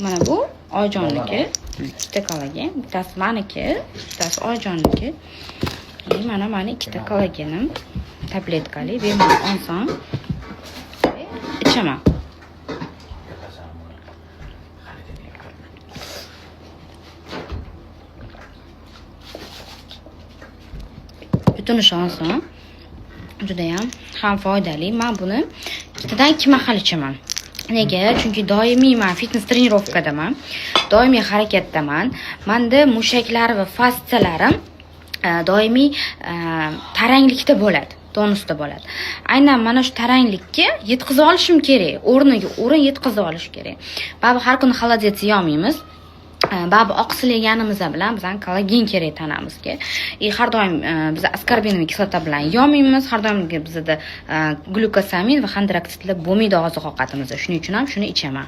Mana bu Oyjonniki, ikkita kollagen. Bittasi meniki, bittasi Oyjonniki. Mana meni ikkita kollagenim tabletkali bemalol olsam ichaman. Butun ishonsin. Juda ham foydali. Men buni ikkitadan 2 mahal ichaman. Nega? Chunki doimiy men fitness trenirovkadaman. Doimiy harakatdaman. Menda mushaklar va fastsiyalarim doimiy taranglikda bo'ladi, tonusda bo'ladi. Aynan mana shu taranglikka yetkazib olishim kerak. O'rniga o'rin yetkazib olish kerak. Ba'zi har kuni xolodetsi yomiymiz. Ba'zi oqsil yeganimiz bilan bizdan kollagen kerak tanamizga. Har doim biz askorbinoviy kislota bilan yomiymiz. Har doim bizda glyukosamin va xondroksitlar bo'lmaydi oziq-ovqatimizda. Shuning uchun ham shuni ichaman.